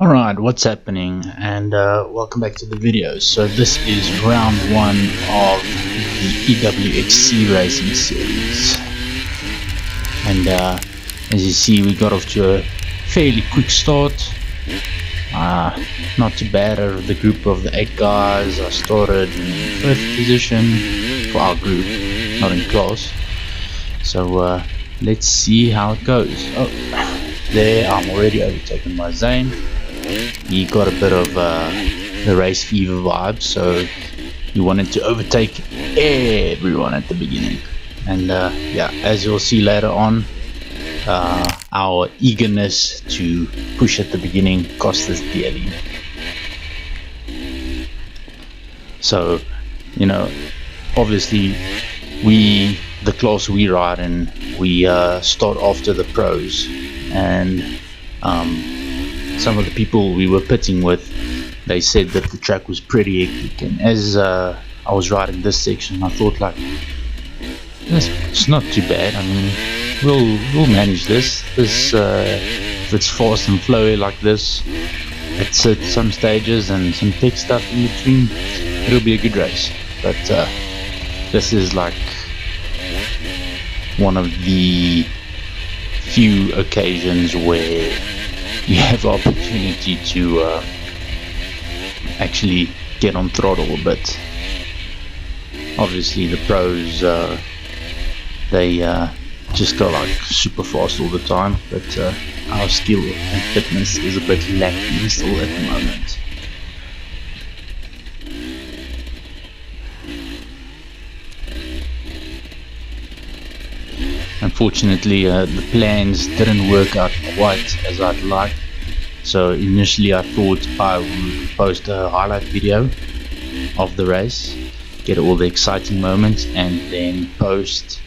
Alright, what's happening, and welcome back to the video. So this is round one of the EWXC racing series, and as you see, we got off to a fairly quick start. Not too bad. Out of the group of the 8 guys, I started in 5th position for our group, not in class. So let's see how it goes. Oh, there, I'm already overtaken by Zane. He got a bit of the race fever vibe, so he wanted to overtake everyone at the beginning. And yeah, as you'll see later on, our eagerness to push at the beginning cost us dearly. So, you know, obviously the class we ride in, we start after the pros, and some of the people we were pitting with, they said that the track was pretty hectic. And as I was riding this section, I thought, like, it's not too bad. I mean, we'll manage this. If it's fast and flowy like this, it's at some stages and some tech stuff in between, it'll be a good race. But this is like one of the few occasions where you have the opportunity to actually get on throttle a bit. Obviously the pros, they just go like super fast all the time, but our skill and fitness is a bit lacking still at the moment. Unfortunately, the plans didn't work out quite as I'd like. So initially I thought I would post a highlight video of the race, get all the exciting moments, and then post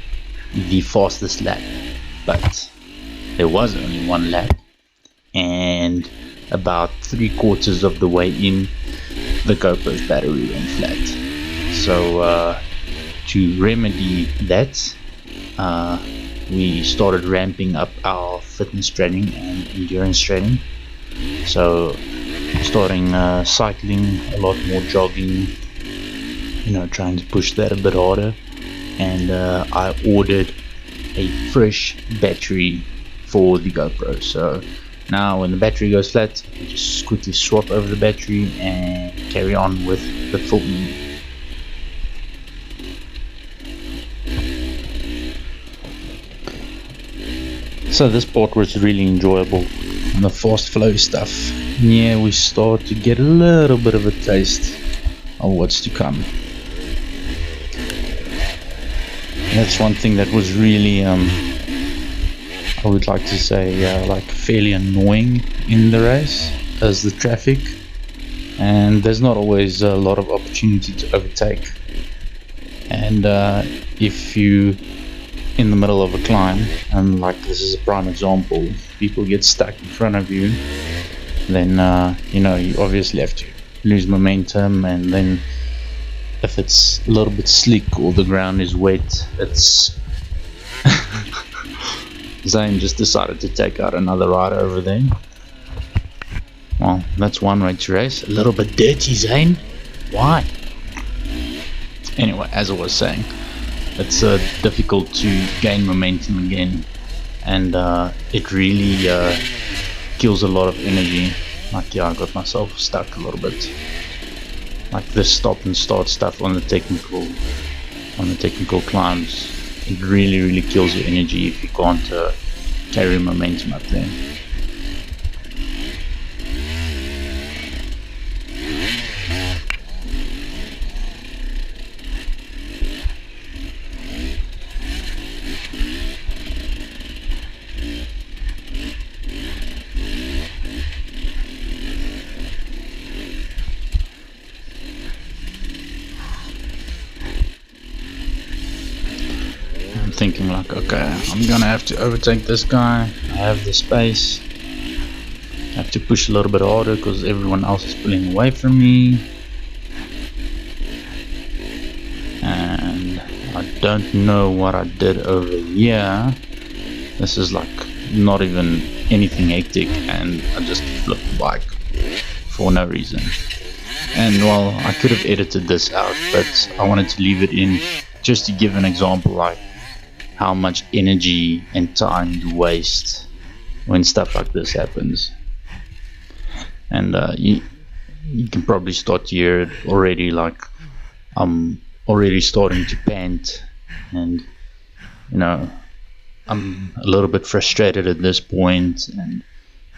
the fastest lap. But there was only one lap, and about 3/4 of the way in, the GoPro's battery went flat. So to remedy that, we started ramping up our fitness training and endurance training. So starting cycling, a lot more jogging, you know, trying to push that a bit harder. And I ordered a fresh battery for the GoPro, so now when the battery goes flat, I just quickly swap over the battery and carry on with the filming. So this part was really enjoyable. And the fast flow stuff, yeah, we start to get a little bit of a taste of what's to come. That's one thing that was really, I would like to say, like fairly annoying in the race, is the traffic, and there's not always a lot of opportunity to overtake. And if you in the middle of a climb, and like this is a prime example, people get stuck in front of you, then you know, you obviously have to lose momentum. And then if it's a little bit slick or the ground is wet, it's Zane just decided to take out another rider over there. Well, that's one way to race. A little bit dirty, Zane, why? Anyway, as I was saying, it's difficult to gain momentum again, and it really kills a lot of energy. Like, yeah, I got myself stuck a little bit. Like this stop and start stuff on the technical climbs, it really kills your energy if you can't carry momentum up there. Thinking like, okay, I'm gonna have to overtake this guy, I have the space, I have to push a little bit harder because everyone else is pulling away from me, and I don't know what I did over here. This is like not even anything hectic, and I just flipped the bike. for no reason. And well, I could have edited this out, but I wanted to leave it in just to give an example, like how much energy and time you waste when stuff like this happens. And you can probably start to hear it already, like I'm already starting to pant, and you know, I'm a little bit frustrated at this point, and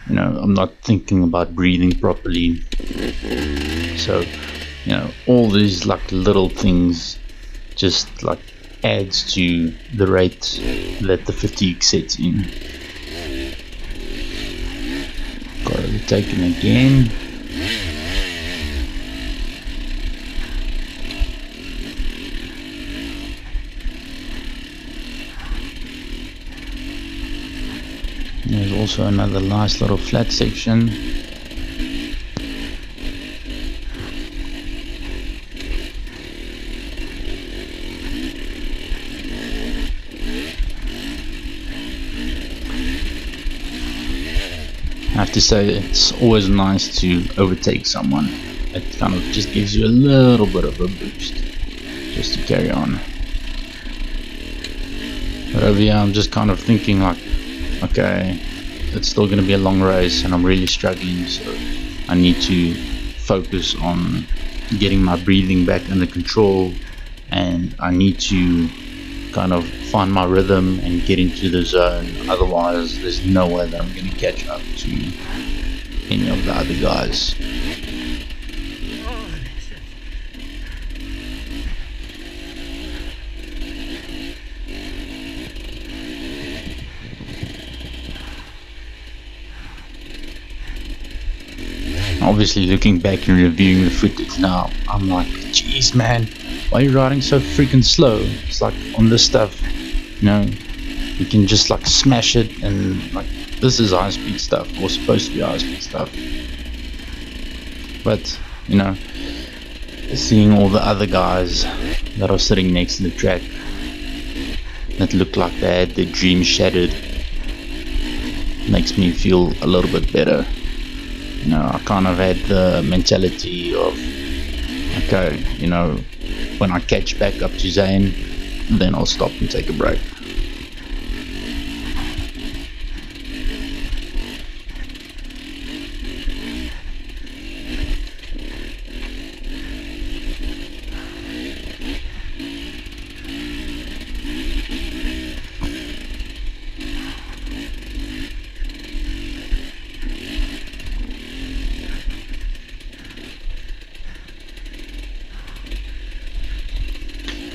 you know, I'm not thinking about breathing properly. So you know, all these like little things just like adds to the rate that the fatigue sets in. Got overtaken again. There's also another nice little flat section. I have to say, it's always nice to overtake someone. It kind of just gives you a little bit of a boost just to carry on. But over here I'm just kind of thinking like, okay, it's still going to be a long race and I'm really struggling, so I need to focus on getting my breathing back under control, and I need to kind of find my rhythm and get into the zone. Otherwise there's no way that I'm going to catch up to any of the other guys. Obviously, looking back and reviewing the footage now, I'm like, jeez man, why are you riding so freaking slow? It's like on this stuff, you know, you can just like smash it, and like this is high speed stuff, or supposed to be high speed stuff. But you know, seeing all the other guys that are sitting next to the track that look like they had their dreams shattered makes me feel a little bit better. You know, I kind of had the mentality of, okay, you know, when I catch back up to Zane, then I'll stop and take a break.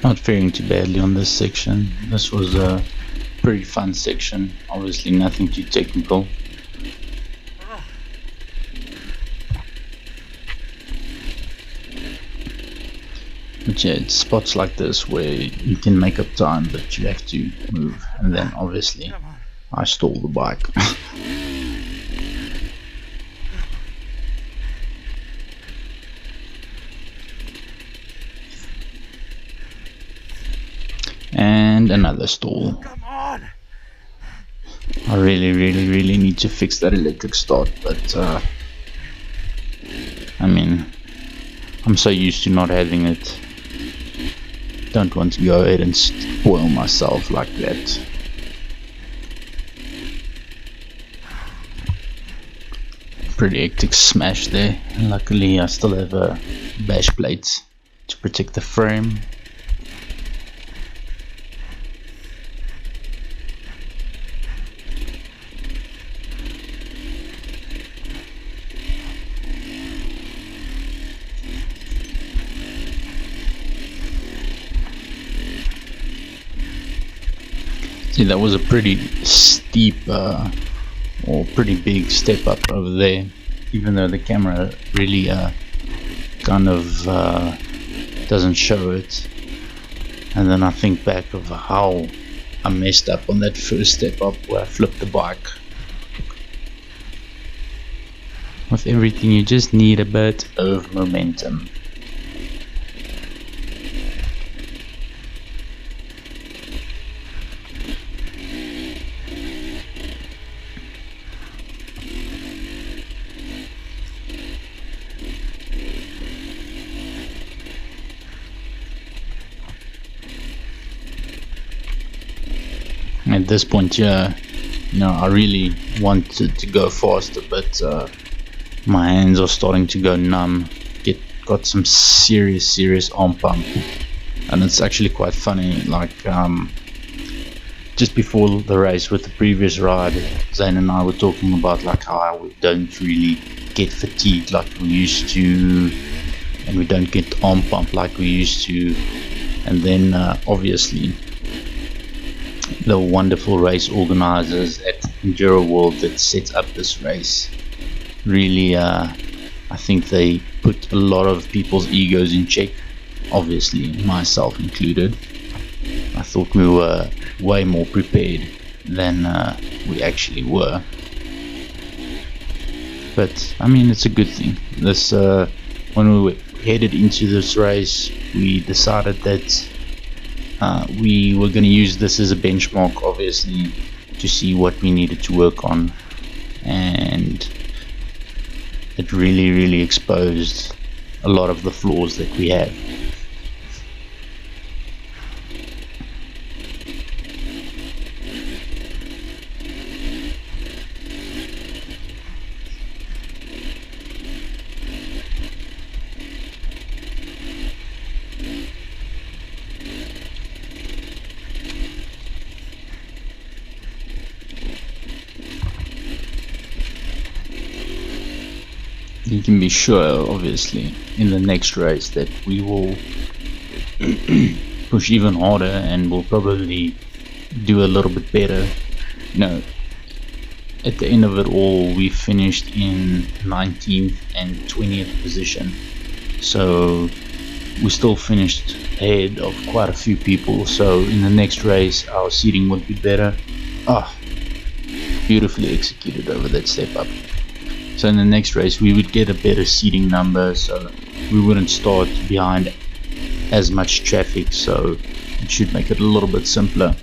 Not faring too badly on this section. This was a pretty fun section, obviously nothing too technical. But yeah, it's spots like this where you can make up time, but you have to move, and then obviously I stole the bike. And another stall. Come on. I really need to fix that electric start, but I mean, I'm so used to not having it. Don't want to go ahead and spoil myself like that. Pretty hectic smash there. Luckily I still have a bash plate to protect the frame. See, that was a pretty steep or pretty big step up over there, even though the camera really kind of doesn't show it. And then I think back of how I messed up on that first step up where I flipped the bike. With everything you just need a bit of momentum. at this point here, I really wanted to go faster, but my hands are starting to go numb. Got some serious arm pump, and it's actually quite funny. Like just before the race with the previous ride, Zane and I were talking about like how we don't really get fatigued like we used to, and we don't get arm pump like we used to. And then obviously the wonderful race organizers at Enduro World that set up this race really I think they put a lot of people's egos in check, obviously myself included. I thought we were way more prepared than we actually were, but I mean, it's a good thing. This when we were headed into this race, we decided that we were going to use this as a benchmark, obviously, to see what we needed to work on, and it really exposed a lot of the flaws that we have. You can be sure, obviously, in the next race that we will push even harder, and we'll probably do a little bit better. At the end of it all, we finished in 19th and 20th position, so we still finished ahead of quite a few people. So in the next race, our seating would be better. Beautifully executed over that step up. So in the next race we would get a better seating number, so we wouldn't start behind as much traffic, so it should make it a little bit simpler.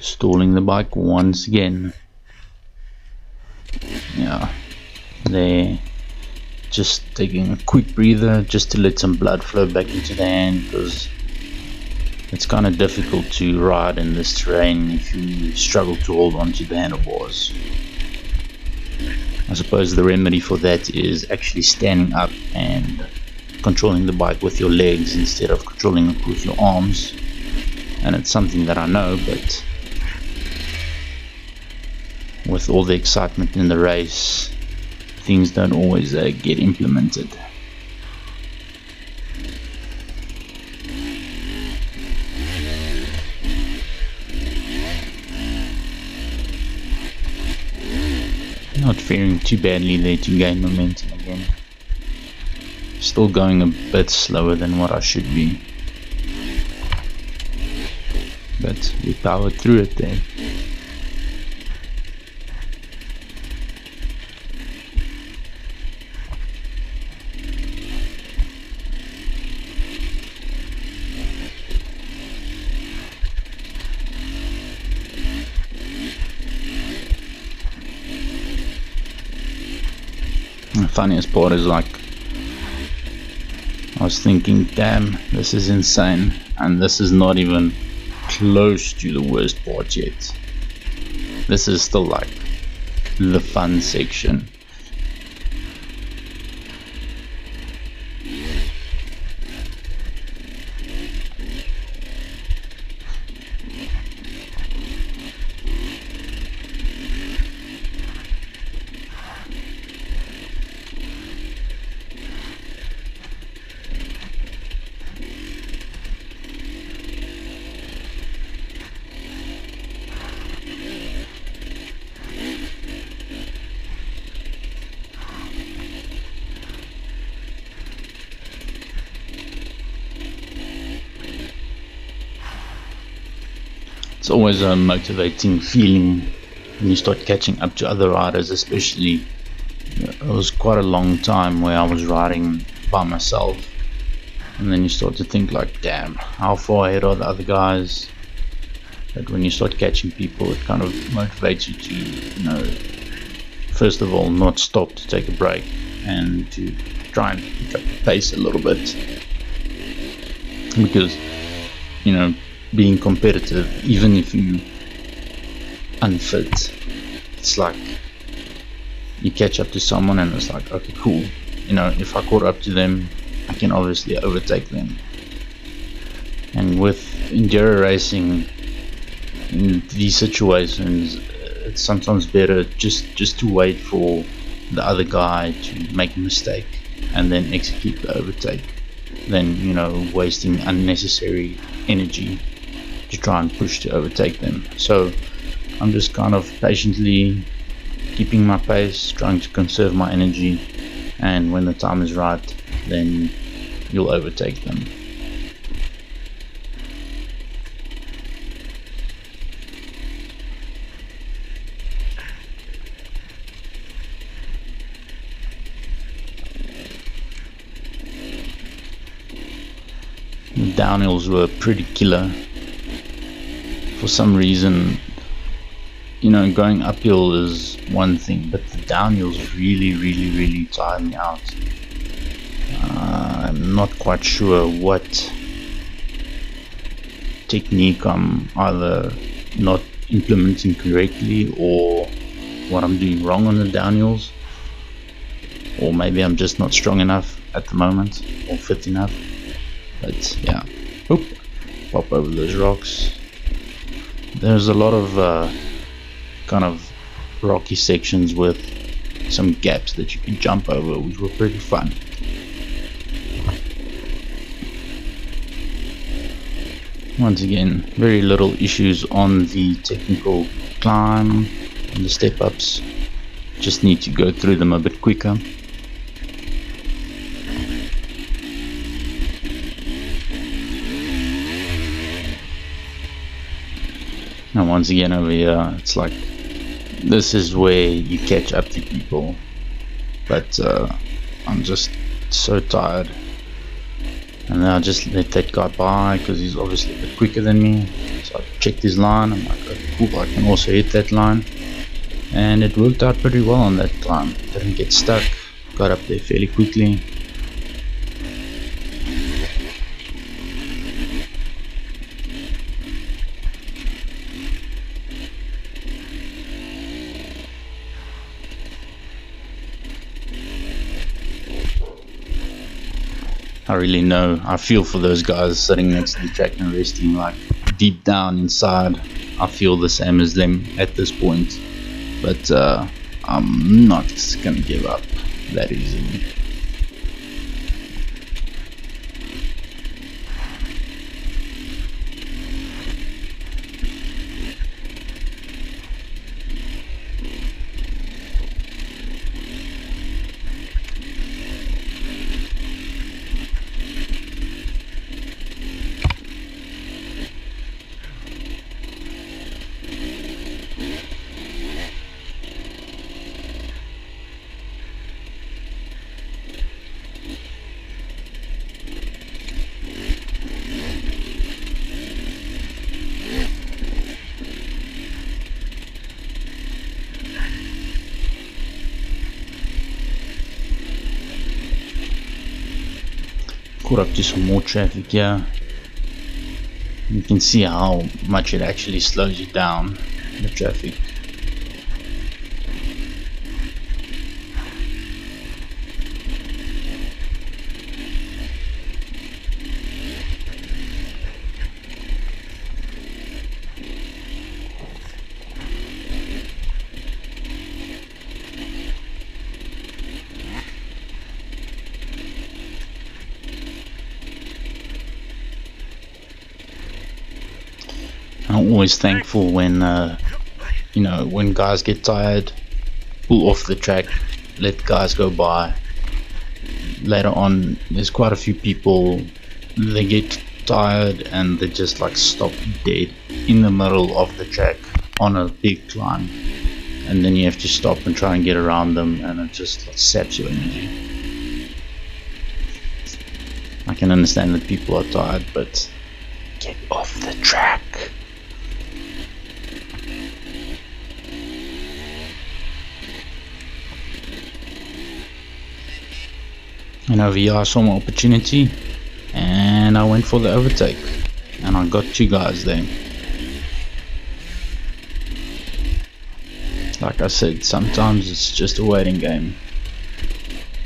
Stalling the bike once again. Yeah, there, just taking a quick breather just to let some blood flow back into the hand, because it's kind of difficult to ride in this terrain if you struggle to hold on to the handlebars. I suppose the remedy for that is actually standing up and controlling the bike with your legs instead of controlling it with your arms, and it's something that I know, but with all the excitement in the race, things don't always get implemented. Not faring too badly there to gain momentum again. Still going a bit slower than what I should be, but we powered through it there. The funniest part is, like, I was thinking, damn, this is insane, and this is not even close to the worst part yet. This is still like the fun section. It's always a motivating feeling when you start catching up to other riders, especially. It was quite a long time where I was riding by myself, and then you start to think like, damn, how far ahead are the other guys? But when you start catching people, it kind of motivates you to, first of all, not stop to take a break, and to try and pick up the pace a little bit, because being competitive, even if you unfit. It's like you catch up to someone and it's like, okay, cool, you know, if I caught up to them, I can obviously overtake them. And with enduro racing, in these situations, it's sometimes better just to wait for the other guy to make a mistake and then execute the overtake, than, you know, wasting unnecessary energy to try and push to overtake them. So I'm just kind of patiently keeping my pace, trying to conserve my energy, and when the time is right, then you'll overtake them. The downhills were pretty killer. For some reason, you know, going uphill is one thing, but the downhills really tire me out. I'm not quite sure what technique I'm either not implementing correctly, or what I'm doing wrong on the downhills, or maybe I'm just not strong enough at the moment, or fit enough. But yeah, oop, pop over those rocks. There's a lot of kind of rocky sections with some gaps that you can jump over, which were pretty fun. Once again, very little issues on the technical climb and the step ups. Just need to go through them a bit quicker. And once again over here, it's like, this is where you catch up to people, but I'm just so tired, and then I just let that guy by because he's obviously a bit quicker than me. So I checked his line, I'm like, okay, cool, I can also hit that line, and it worked out pretty well on that climb. Didn't get stuck, got up there fairly quickly. I really know, I feel for those guys sitting next to the track and resting. Like, deep down inside, I feel the same as them at this point. But I'm not gonna give up that easily. Caught up to some more traffic here. You can see how much it actually slows you down, the traffic. I'm always thankful when, you know, when guys get tired, pull off the track, let guys go by. Later on, there's quite a few people, they get tired and they just like stop dead in the middle of the track on a big climb, and then you have to stop and try and get around them, and it just saps your energy. I can understand that people are tired, but get off the track. And over here I saw my opportunity and I went for the overtake. and I got 2 guys there. Like I said, sometimes it's just a waiting game.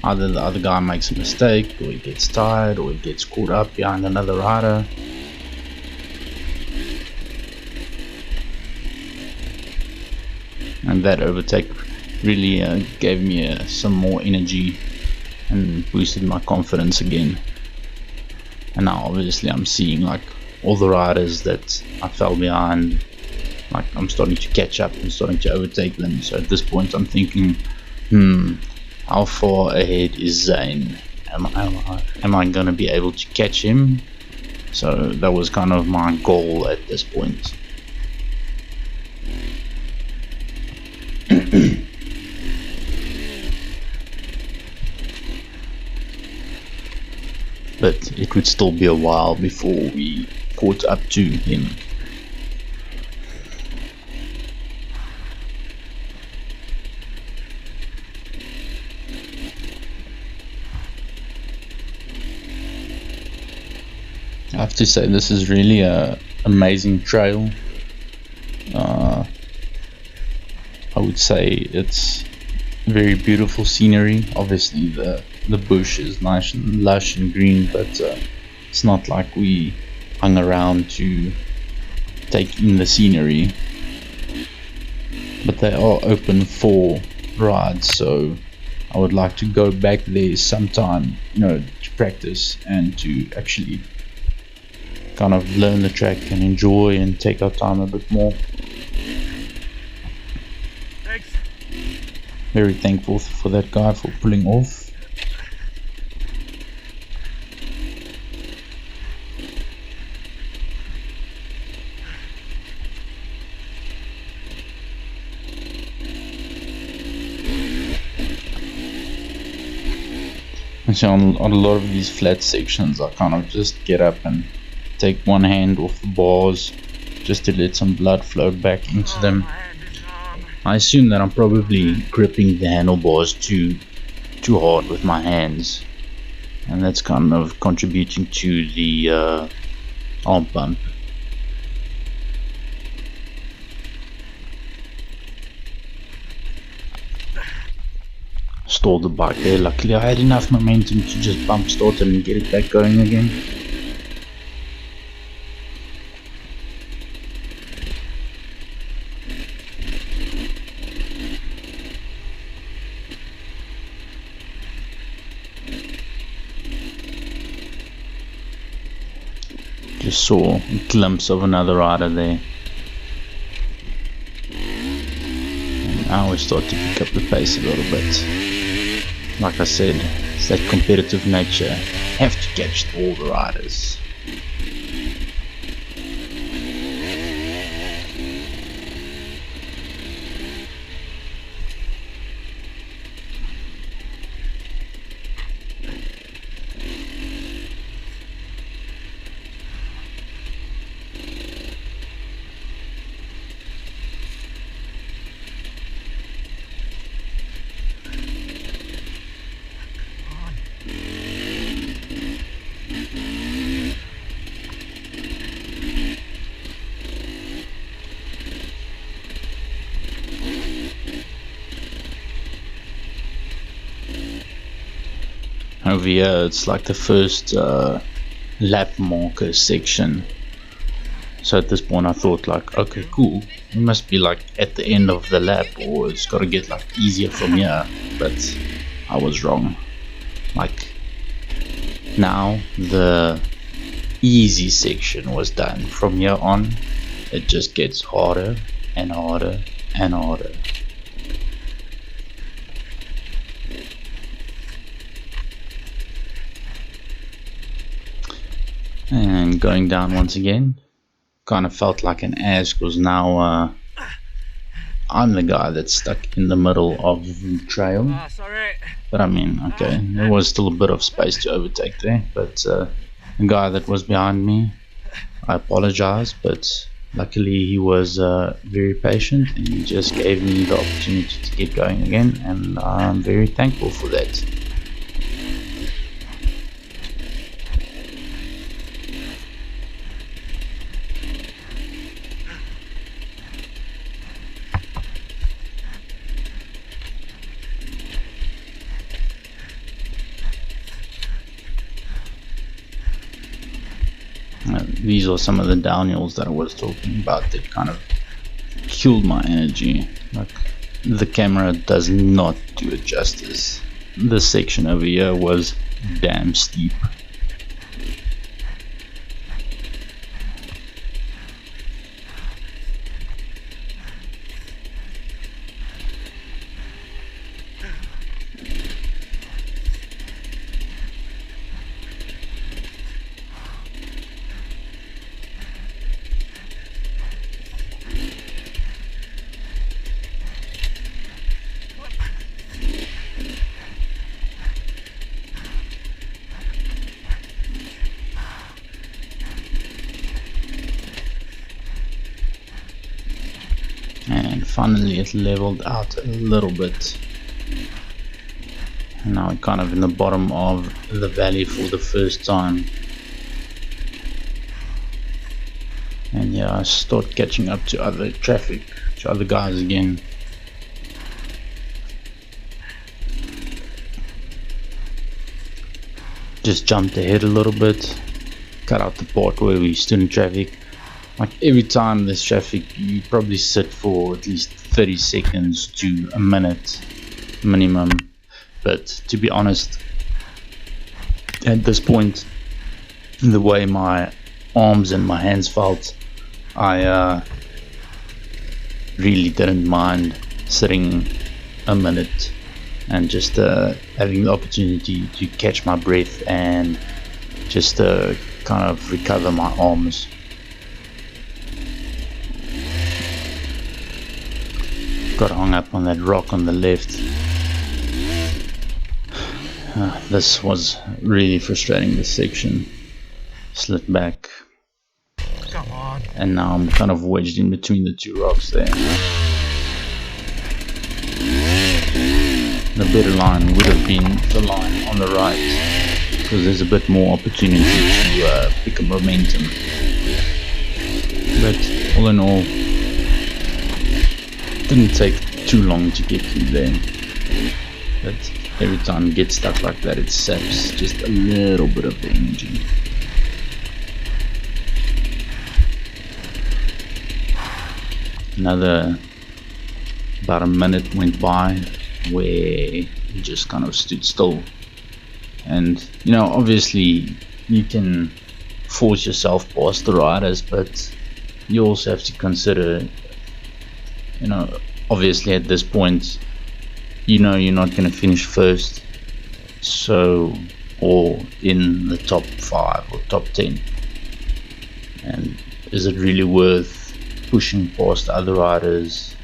Either the other guy makes a mistake, or he gets tired, or he gets caught up behind another rider. And that overtake really gave me some more energy and boosted my confidence again. And now obviously I'm seeing like all the riders that I fell behind, like I'm starting to catch up and starting to overtake them. So at this point I'm thinking, how far ahead is Zane? Am I gonna be able to catch him? So that was kind of my goal at this point. But it would still be a while before we caught up to him. I have to say, this is really a amazing trail. I would say it's very beautiful scenery. Obviously the bush is nice and lush and green, but it's not like we hung around to take in the scenery. But they are open for rides, so I would like to go back there sometime, to practice and to actually kind of learn the track and enjoy and take our time a bit more. Thanks. Very thankful for that guy for pulling off. And so on a lot of these flat sections I kind of just get up and take one hand off the bars just to let some blood flow back into them. I assume that I'm probably gripping the handlebars too hard with my hands, and that's kind of contributing to the arm bump. Stalled the bike there. Luckily I had enough momentum to just bump start it and get it back going again. Just saw a glimpse of another rider there. And now we start to pick up the pace a little bit. Like I said, it's that competitive nature. Have to catch all the riders. Over here it's like the first lap marker section, so at this point I thought like, okay, cool, it must be like at the end of the lap, or it's got to get like easier from here. But I was wrong. Like, now the easy section was done. From here on it just gets harder and harder and harder. And going down once again, kind of felt like an ass, because now I'm the guy that's stuck in the middle of the trail. Sorry. But I mean, okay, there was still a bit of space to overtake there, but the guy that was behind me, I apologize, but luckily he was very patient and he just gave me the opportunity to get going again, and I'm very thankful for that. these are some of the downhills that I was talking about that kind of killed my energy. Like, the camera does not do it justice. This section over here was damn steep. And finally it leveled out a little bit. And now we're kind of in the bottom of the valley for the first time. And yeah, I start catching up to other traffic, to other guys again. Just jumped ahead a little bit, cut out the part where we stood in traffic. Like, every time there's traffic, you probably sit for at least 30 seconds to a minute minimum. But to be honest, at this point, the way my arms and my hands felt, I really didn't mind sitting a minute and just having the opportunity to catch my breath and just kind of recover my arms. Got hung up on that rock on the left. This was really frustrating, this section. Slid back. Come on. And now I'm kind of wedged in between the two rocks there. The better line would have been the line on the right, because there's a bit more opportunity to pick up momentum. But all in all, didn't take too long to get through there. But every time you get stuck like that, it saps just a little bit of the energy. Another about a minute went by where you just kind of stood still. And you know, obviously you can force yourself past the riders, but you also have to consider, you know, obviously at this point, you know you're not going to finish first, so, or in the top 5 or top 10, and is it really worth pushing past other riders,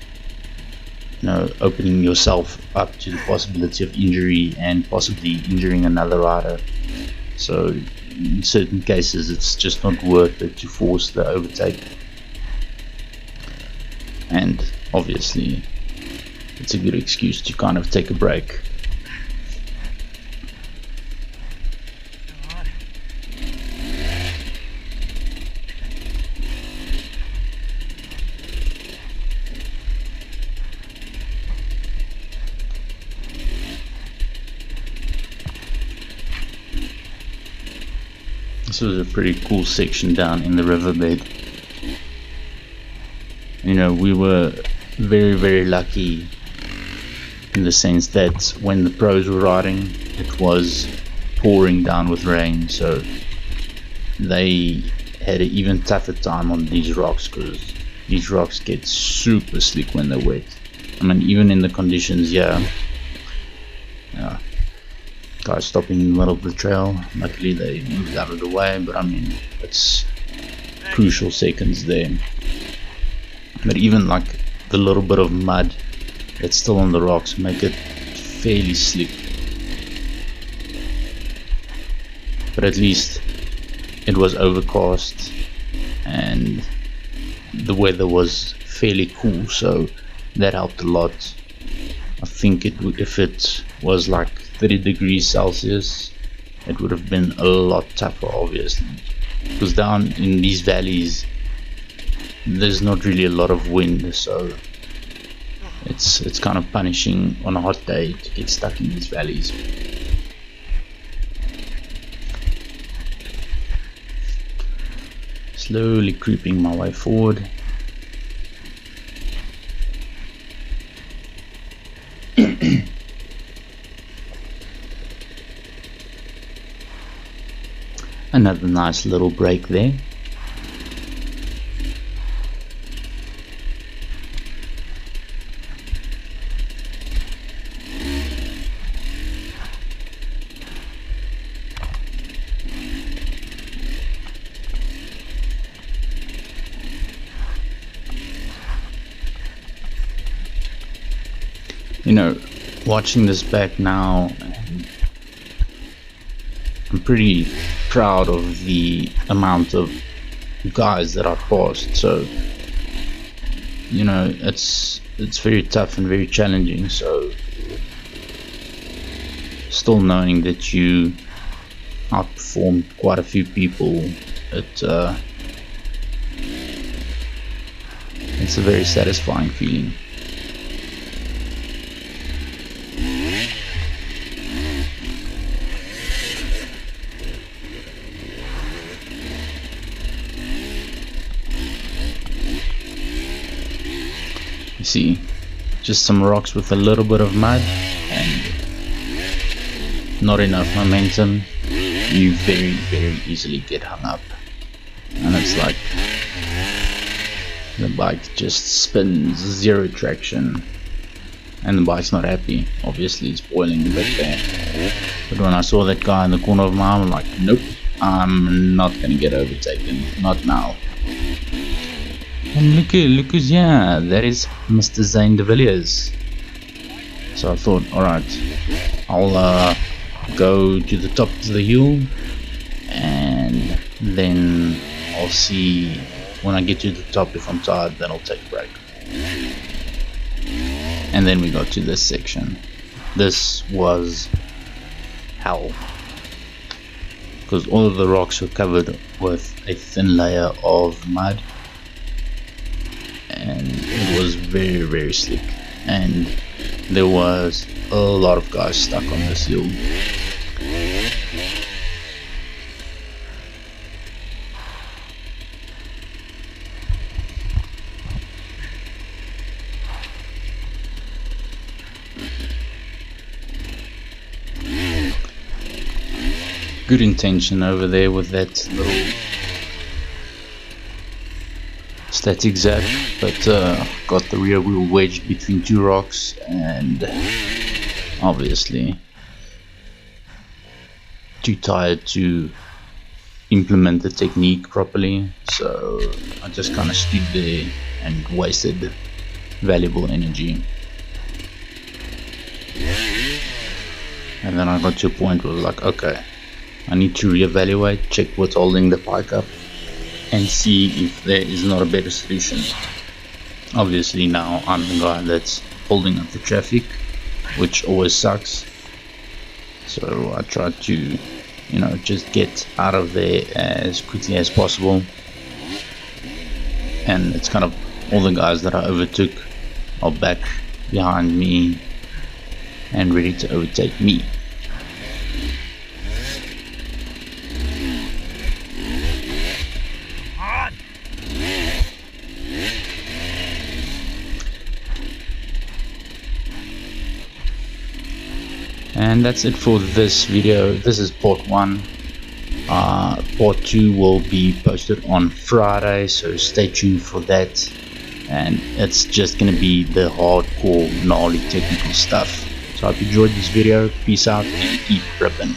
you know, opening yourself up to the possibility of injury and possibly injuring another rider? So in certain cases it's just not worth it to force the overtake. And obviously it's a good excuse to kind of take a break. This was a pretty cool section down in the riverbed. You know, we were very lucky in the sense that when the pros were riding, it was pouring down with rain, so they had an even tougher time on these rocks, because these rocks get super slick when they're wet. I mean, even in the conditions here, guys stopping in the middle of the trail, luckily they moved out of the way, but I mean, it's crucial seconds there. But even like the little bit of mud that's still on the rocks make it fairly slick. But at least it was overcast and the weather was fairly cool, so that helped a lot. I think if it was like 30 degrees Celsius, it would have been a lot tougher, obviously, because down in these valleys there's not really a lot of wind, so it's kind of punishing on a hot day to get stuck in these valleys. slowly creeping my way forward. Another nice little break there. You know, watching this back now, I'm pretty proud of the amount of guys that I passed. So, you know, it's very tough and very challenging. So, still knowing that you outperformed quite a few people, it's a very satisfying feeling. You see, just some rocks with a little bit of mud and not enough momentum, you very easily get hung up, and it's like the bike just spins, zero traction, and the bike's not happy. Obviously it's boiling a bit there, but when I saw that guy in the corner of my arm, I'm like, nope, I'm not gonna get overtaken, not now. And look who's here, that is Mr. Zane de Villiers. So I thought, alright, I'll go to the top of the hill, and then I'll see when I get to the top. If I'm tired, then I'll take a break. And then we got to this section. This was hell, because all of the rocks were covered with a thin layer of mud, and it was very slick, and there was a lot of guys stuck on this hill. Good intention over there with that little static zap, but got the rear wheel wedged between two rocks, and obviously too tired to implement the technique properly, so I just kind of stood there and wasted valuable energy. And then I got to a point where I was like, okay, I need to reevaluate, check what's holding the bike up, and see if there is not a better solution. Obviously now I'm the guy that's holding up the traffic, which always sucks, so I try to, you know, just get out of there as quickly as possible. And it's kind of all the guys that I overtook are back behind me and ready to overtake me. And that's it for this video. This is part 1. Part 2 will be posted on Friday, so stay tuned for that. And it's just gonna be the hardcore, gnarly technical stuff. So I hope you enjoyed this video. Peace out and keep ripping.